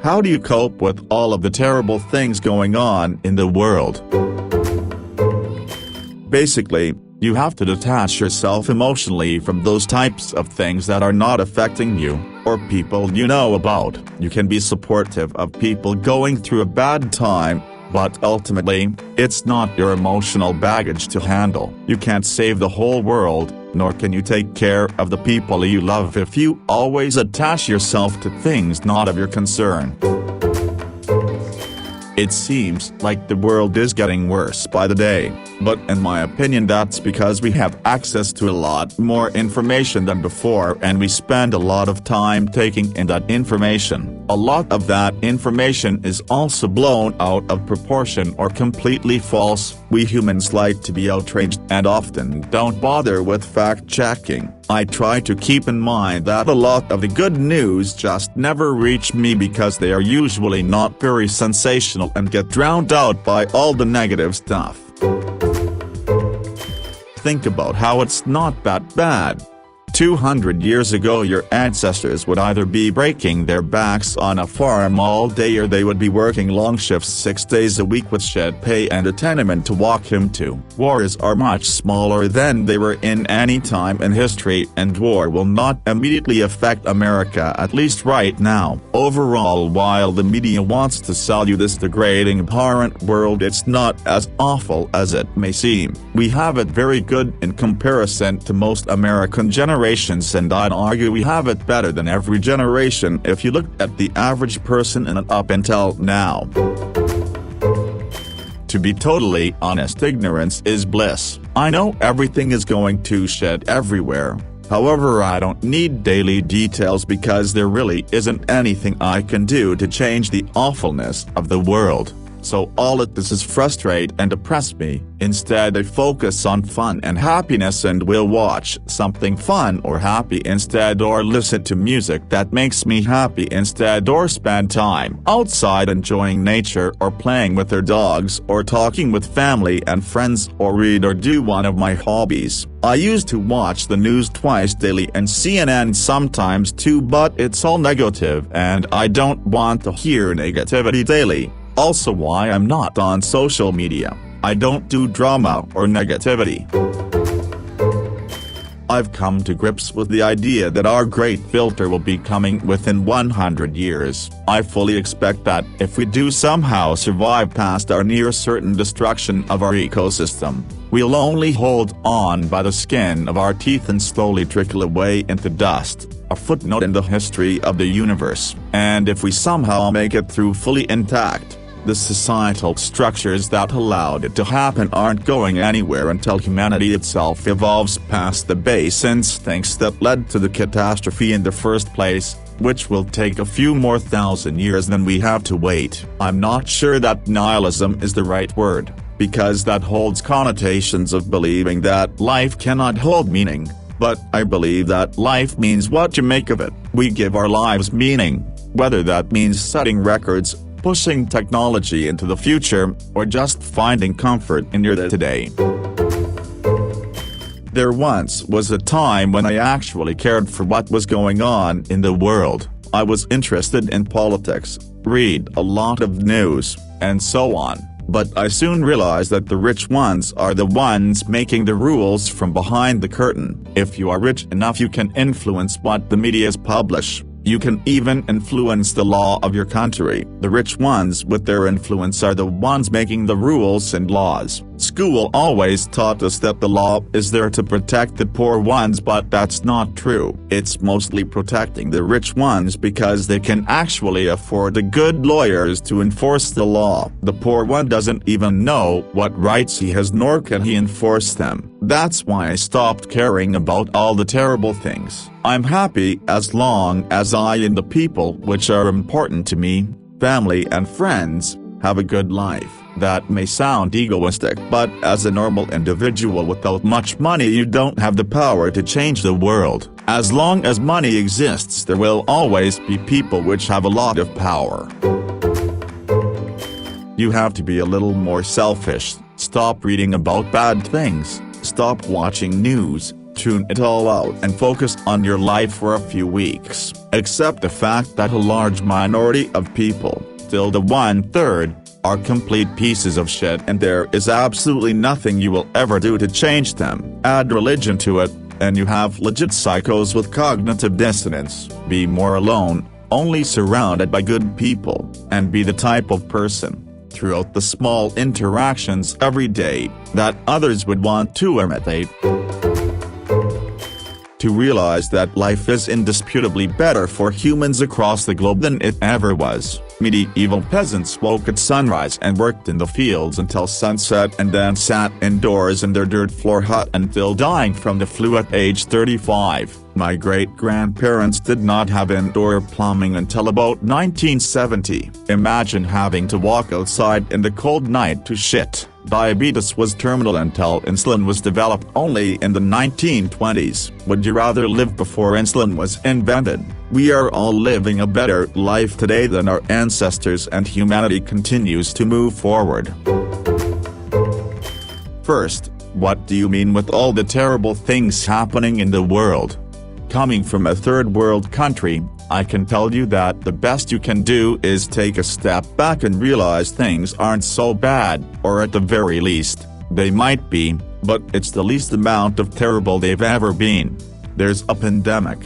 How do you cope with all of the terrible things going on in the world? Basically, you have to detach yourself emotionally from those types of things that are not affecting you, or people you know about. You can be supportive of people going through a bad time, but ultimately, it's not your emotional baggage to handle. You can't save the whole world, nor can you take care of the people you love if you always attach yourself to things not of your concern. It seems like the world is getting worse by the day, but in my opinion that's because we have access to a lot more information than before and we spend a lot of time taking in that information. A lot of that information is also blown out of proportion or completely false. We humans like to be outraged and often don't bother with fact-checking. I try to keep in mind that a lot of the good news just never reach me because they are usually not very sensational and get drowned out by all the negative stuff. Think about how it's not that bad. 200 years ago your ancestors would either be breaking their backs on a farm all day or they would be working long shifts 6 days a week with shed pay and a tenement to walk him to. Wars are much smaller than they were in any time in history and war will not immediately affect America at least right now. Overall, while the media wants to sell you this degrading abhorrent world, it's not as awful as it may seem. We have it very good in comparison to most American generations, and I'd argue we have it better than every generation if you look at the average person in it up until now. To be totally honest, ignorance is bliss. I know everything is going to shit everywhere. However, I don't need daily details because there really isn't anything I can do to change the awfulness of the world. So all it does is frustrate and depress me. Instead I focus on fun and happiness and will watch something fun or happy instead, or listen to music that makes me happy instead, or spend time outside enjoying nature or playing with their dogs or talking with family and friends, or read or do one of my hobbies. I used to watch the news twice daily and CNN sometimes too, but it's all negative and I don't want to hear negativity daily. Also why I'm not on social media. I don't do drama or negativity. I've come to grips with the idea that our great filter will be coming within 100 years. I fully expect that if we do somehow survive past our near certain destruction of our ecosystem, we'll only hold on by the skin of our teeth and slowly trickle away into dust, a footnote in the history of the universe. And if we somehow make it through fully intact, the societal structures that allowed it to happen aren't going anywhere until humanity itself evolves past the base instincts that led to the catastrophe in the first place, which will take a few more thousand years than we have to wait. I'm not sure that nihilism is the right word, because that holds connotations of believing that life cannot hold meaning, but I believe that life means what you make of it. We give our lives meaning, whether that means setting records, pushing technology into the future, or just finding comfort in your today. There once was a time when I actually cared for what was going on in the world. I was interested in politics, read a lot of news, and so on, but I soon realized that the rich ones are the ones making the rules from behind the curtain. If you are rich enough, you can influence what the medias publish. You can even influence the law of your country. The rich ones with their influence are the ones making the rules and laws. School always taught us that the law is there to protect the poor ones, but that's not true. It's mostly protecting the rich ones because they can actually afford the good lawyers to enforce the law. The poor one doesn't even know what rights he has, nor can he enforce them. That's why I stopped caring about all the terrible things. I'm happy as long as I and the people which are important to me, family and friends, have a good life. That may sound egoistic, but as a normal individual without much money, you don't have the power to change the world. As long as money exists, there will always be people which have a lot of power. You have to be a little more selfish. Stop reading about bad things. Stop watching news. Tune it all out and focus on your life for a few weeks. Accept the fact that a large minority of people, still the 1/3, are complete pieces of shit, and there is absolutely nothing you will ever do to change them. Add religion to it, and you have legit psychos with cognitive dissonance. Be more alone, only surrounded by good people, and be the type of person, throughout the small interactions every day, that others would want to imitate. To realize that life is indisputably better for humans across the globe than it ever was. Medieval peasants woke at sunrise and worked in the fields until sunset, and then sat indoors in their dirt floor hut until dying from the flu at age 35. My great-grandparents did not have indoor plumbing until about 1970. Imagine having to walk outside in the cold night to shit. Diabetes was terminal until insulin was developed only in the 1920s. Would you rather live before insulin was invented? We are all living a better life today than our ancestors, and humanity continues to move forward. First, what do you mean with all the terrible things happening in the world? Coming from a third-world country, I can tell you that the best you can do is take a step back and realize things aren't so bad, or at the very least, they might be, but it's the least amount of terrible they've ever been. There's a pandemic.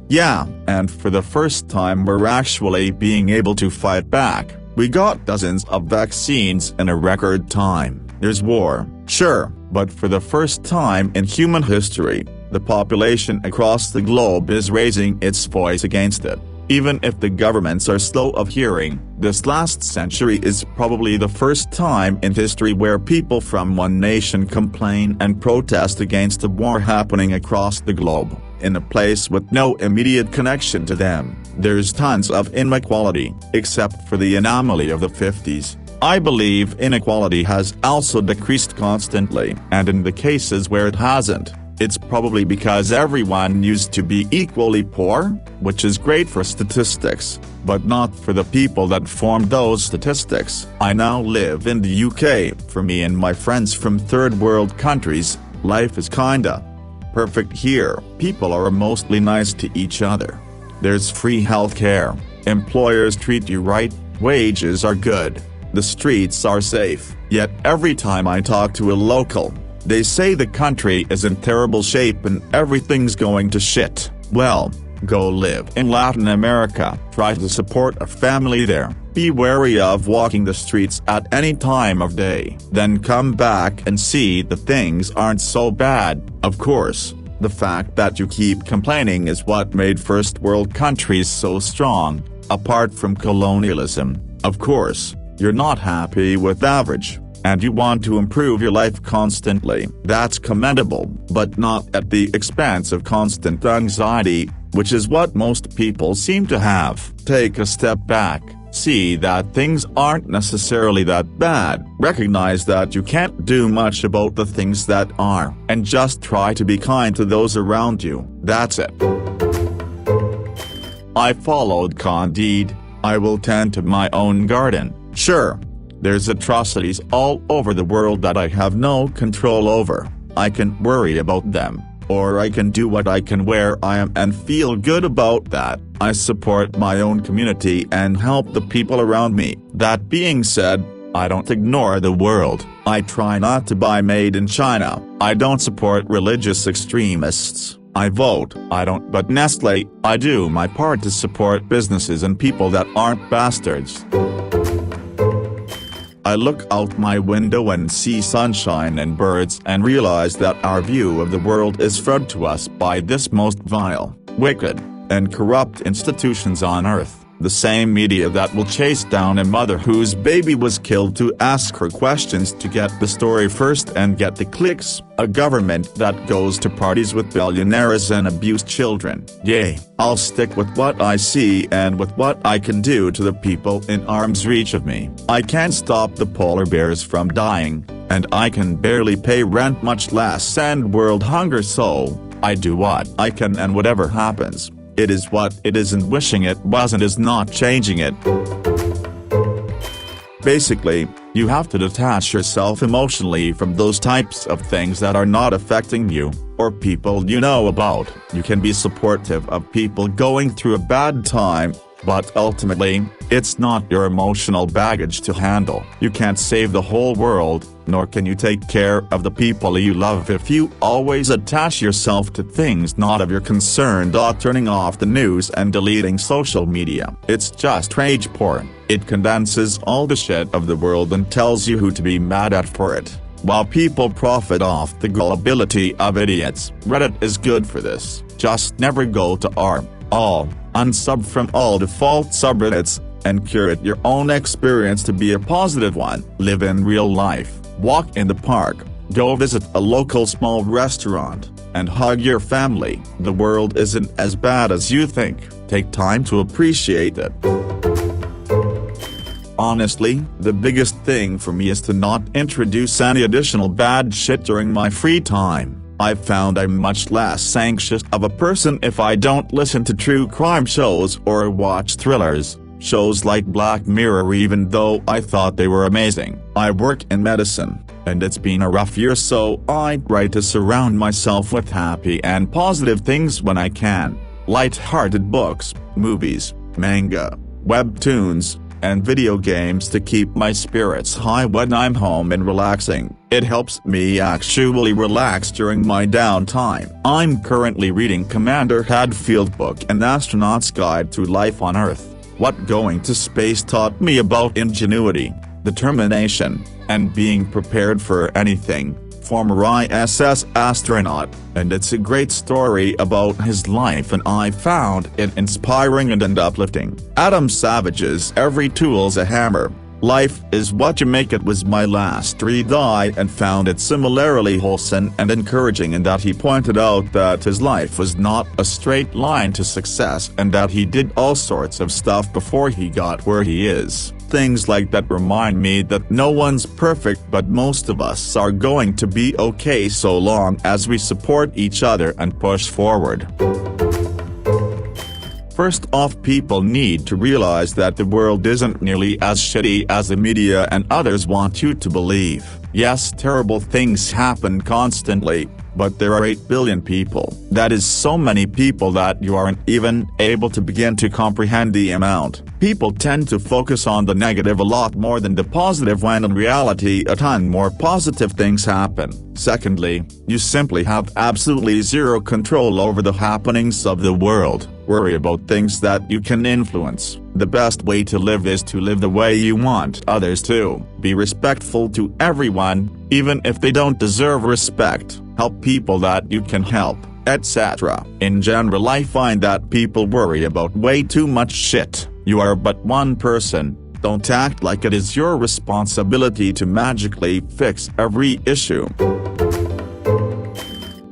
Yeah, and for the first time we're actually being able to fight back. We got dozens of vaccines in a record time. There's war, sure, but for the first time in human history, the population across the globe is raising its voice against it. Even if the governments are slow of hearing, this last century is probably the first time in history where people from one nation complain and protest against the war happening across the globe, in a place with no immediate connection to them. There's tons of inequality, except for the anomaly of the 50s. I believe inequality has also decreased constantly, and in the cases where it hasn't, it's probably because everyone used to be equally poor, which is great for statistics, but not for the people that formed those statistics. I now live in the UK. For me and my friends from third world countries, life is kinda perfect here. People are mostly nice to each other. There's free healthcare, employers treat you right, wages are good, the streets are safe. Yet every time I talk to a local, they say the country is in terrible shape and everything's going to shit. Well, go live in Latin America, try to support a family there, be wary of walking the streets at any time of day, then come back and see that things aren't so bad. Of course, the fact that you keep complaining is what made first world countries so strong. Apart from colonialism, of course, you're not happy with average, and you want to improve your life constantly. That's commendable, but not at the expense of constant anxiety, which is what most people seem to have. Take a step back, see that things aren't necessarily that bad, recognize that you can't do much about the things that are, and just try to be kind to those around you. That's it. I followed Candide. I will tend to my own garden. Sure, there's atrocities all over the world that I have no control over. I can worry about them, or I can do what I can where I am and feel good about that. I support my own community and help the people around me. That being said, I don't ignore the world. I try not to buy made in China. I don't support religious extremists. I vote. I don't but Nestle. I do my part to support businesses and people that aren't bastards. I look out my window and see sunshine and birds and realize that our view of the world is fed to us by this most vile, wicked, and corrupt institutions on earth. The same media that will chase down a mother whose baby was killed to ask her questions to get the story first and get the clicks. A government that goes to parties with billionaires and abuse children. Yay, I'll stick with what I see and with what I can do to the people in arm's reach of me. I can't stop the polar bears from dying, and I can barely pay rent, much less end world hunger, so I do what I can, and whatever happens, it is what it is, and wishing it wasn't is not changing it. Basically, you have to detach yourself emotionally from those types of things that are not affecting you, or people you know about. You can be supportive of people going through a bad time, but ultimately, it's not your emotional baggage to handle. You can't save the whole world, nor can you take care of the people you love if you always attach yourself to things not of your concern. Turning off the news and deleting social media. It's just rage porn. It condenses all the shit of the world and tells you who to be mad at for it. While people profit off the gullibility of idiots, Reddit is good for this. Just never go to all, unsub from all default subreddits, and curate your own experience to be a positive one. Live in real life, walk in the park, go visit a local small restaurant, and hug your family. The world isn't as bad as you think. Take time to appreciate it. Honestly, the biggest thing for me is to not introduce any additional bad shit during my free time. I've found I'm much less anxious of a person if I don't listen to true crime shows or watch thrillers, shows like Black Mirror, even though I thought they were amazing. I work in medicine, and it's been a rough year, so I try to surround myself with happy and positive things when I can. Light-hearted books, movies, manga, webtoons, and video games to keep my spirits high when I'm home and relaxing. It helps me actually relax during my downtime. I'm currently reading Commander Hadfield's book, An Astronaut's Guide to Life on Earth. What going to space taught me about ingenuity, determination, and being prepared for anything. Former ISS astronaut, and it's a great story about his life, and I found it inspiring and uplifting. Adam Savage's Every Tool's a Hammer, Life is What You Make It was my last read. And found it similarly wholesome and encouraging in that he pointed out that his life was not a straight line to success and that he did all sorts of stuff before he got where he is. Things like that remind me that no one's perfect, but most of us are going to be okay so long as we support each other and push forward. First off, people need to realize that the world isn't nearly as shitty as the media and others want you to believe. Yes, terrible things happen constantly, but there are 8 billion people. That is so many people that you aren't even able to begin to comprehend the amount. People tend to focus on the negative a lot more than the positive, when in reality a ton more positive things happen. Secondly, you simply have absolutely zero control over the happenings of the world. Worry about things that you can influence. The best way to live is to live the way you want others to. Be respectful to everyone, even if they don't deserve respect. Help people that you can help, etc. In general, I find that people worry about way too much shit. You are but one person. Don't act like it is your responsibility to magically fix every issue.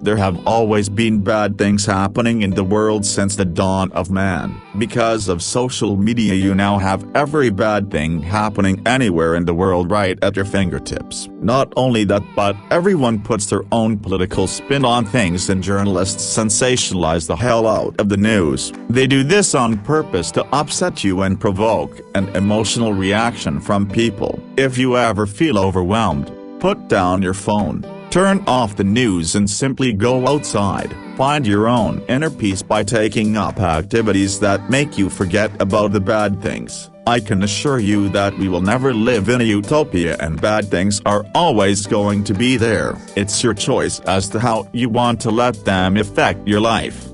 There have always been bad things happening in the world since the dawn of man. Because of social media, you now have every bad thing happening anywhere in the world right at your fingertips. Not only that, but everyone puts their own political spin on things, and journalists sensationalize the hell out of the news. They do this on purpose to upset you and provoke an emotional reaction from people. If you ever feel overwhelmed, put down your phone. Turn off the news and simply go outside. Find your own inner peace by taking up activities that make you forget about the bad things. I can assure you that we will never live in a utopia, and bad things are always going to be there. It's your choice as to how you want to let them affect your life.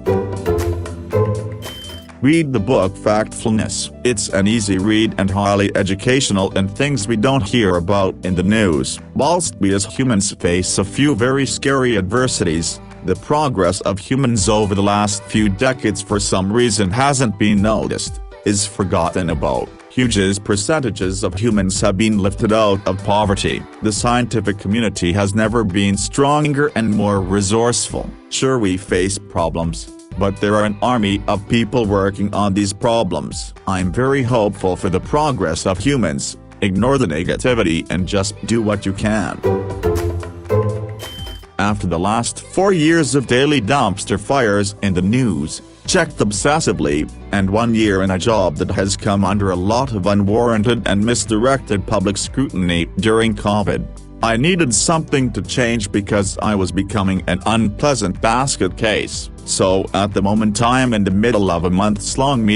Read the book Factfulness. It's an easy read and highly educational, and things we don't hear about in the news. Whilst we as humans face a few very scary adversities, the progress of humans over the last few decades for some reason hasn't been noticed, is forgotten about. Huge percentages of humans have been lifted out of poverty. The scientific community has never been stronger and more resourceful. Sure, we face problems, but there are an army of people working on these problems. I'm very hopeful for the progress of humans. Ignore the negativity and just do what you can. After the last 4 years of daily dumpster fires in the news, checked obsessively, and 1 year in a job that has come under a lot of unwarranted and misdirected public scrutiny during COVID. I needed something to change because I was becoming an unpleasant basket case, so at the moment I'm in the middle of a months-long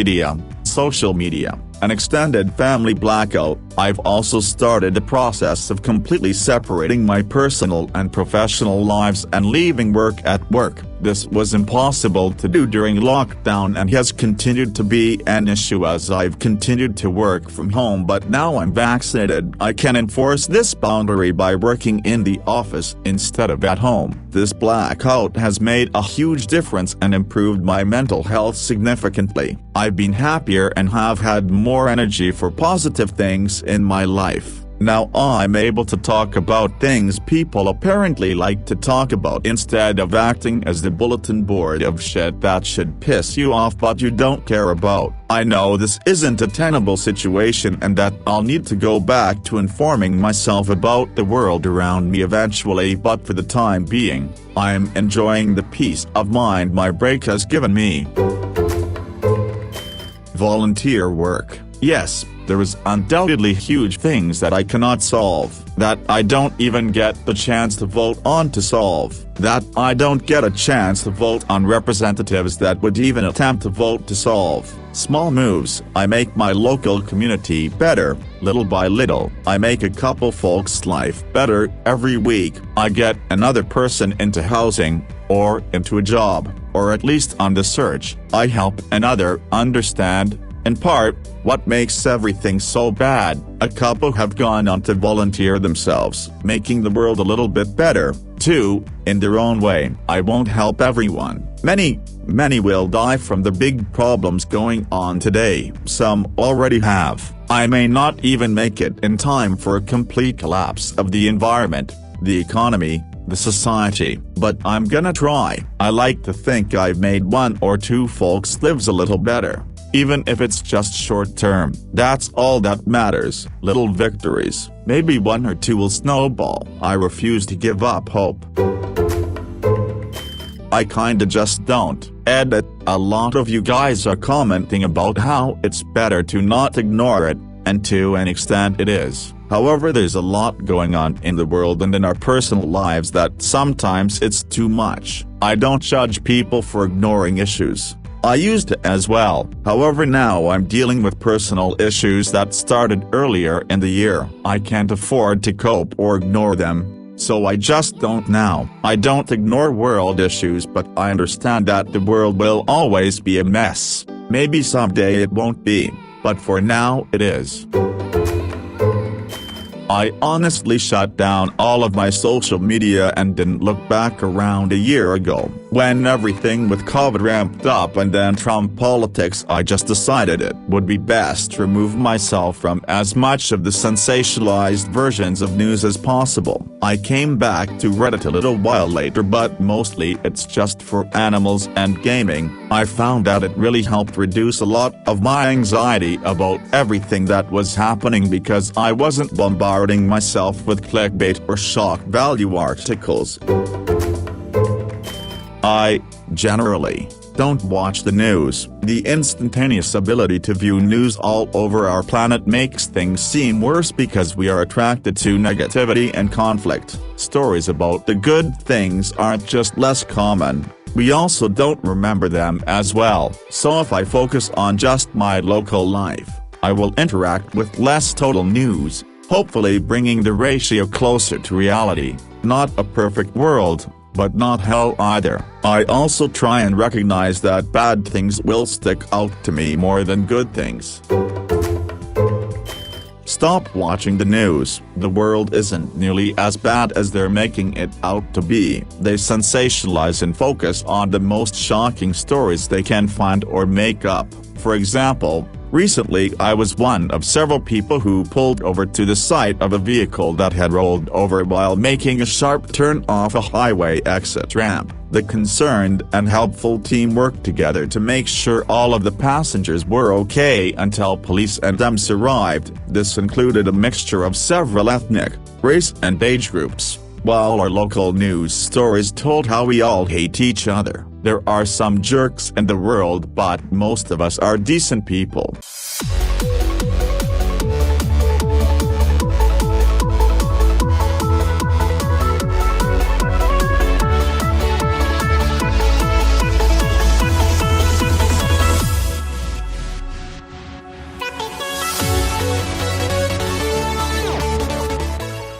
social media, an extended family blackout. I've also started the process of completely separating my personal and professional lives and leaving work at work. This was impossible to do during lockdown and has continued to be an issue as I've continued to work from home, but now I'm vaccinated. I can enforce this boundary by working in the office instead of at home. This blackout has made a huge difference and improved my mental health significantly. I've been happier and have had more energy for positive things in my life. Now I'm able to talk about things people apparently like to talk about instead of acting as the bulletin board of shit that should piss you off but you don't care about. I know this isn't a tenable situation and that I'll need to go back to informing myself about the world around me eventually, but for the time being, I'm enjoying the peace of mind my break has given me. Volunteer work. Yes, there is undoubtedly huge things that I cannot solve, that I don't even get the chance to vote on to solve, that I don't get a chance to vote on representatives that would even attempt to vote to solve. Small moves. I make my local community better, little by little. I make a couple folks' life better every week. I get another person into housing, or into a job, or at least on the search. I help another understand, in part, what makes everything so bad. A couple have gone on to volunteer themselves, making the world a little bit better, too, in their own way. I won't help everyone. Many will die from the big problems going on today. Some already have. I may not even make it in time for a complete collapse of the environment, the economy, the society, but I'm gonna try. I like to think I've made one or two folks' lives a little better. Even if it's just short-term, that's all that matters. Little victories, maybe one or two will snowball. I refuse to give up hope. I kinda just don't. Edit. A lot of you guys are commenting about how it's better to not ignore it, and to an extent it is. However, there's a lot going on in the world and in our personal lives that sometimes it's too much. I don't judge people for ignoring issues. I used to as well. However, now I'm dealing with personal issues that started earlier in the year. I can't afford to cope or ignore them, so I just don't now. I don't ignore world issues, but I understand that the world will always be a mess. Maybe someday it won't be, but for now it is. I honestly shut down all of my social media and didn't look back around a year ago. When everything with COVID ramped up and then Trump politics, I just decided it would be best to remove myself from as much of the sensationalized versions of news as possible. I came back to Reddit a little while later, but mostly it's just for animals and gaming. I found out it really helped reduce a lot of my anxiety about everything that was happening because I wasn't bombarding myself with clickbait or shock value articles. I, generally, don't watch the news. The instantaneous ability to view news all over our planet makes things seem worse because we are attracted to negativity and conflict. Stories about the good things aren't just less common, we also don't remember them as well. So if I focus on just my local life, I will interact with less total news, hopefully bringing the ratio closer to reality. Not a perfect world, but not hell either. I also try and recognize that bad things will stick out to me more than good things. Stop watching the news. The world isn't nearly as bad as they're making it out to be. They sensationalize and focus on the most shocking stories they can find or make up. For example, recently I was one of several people who pulled over to the side of a vehicle that had rolled over while making a sharp turn off a highway exit ramp. The concerned and helpful team worked together to make sure all of the passengers were okay until police and EMS arrived. This included a mixture of several ethnic, race and age groups. While our local news stories told how we all hate each other, there are some jerks in the world, but most of us are decent people.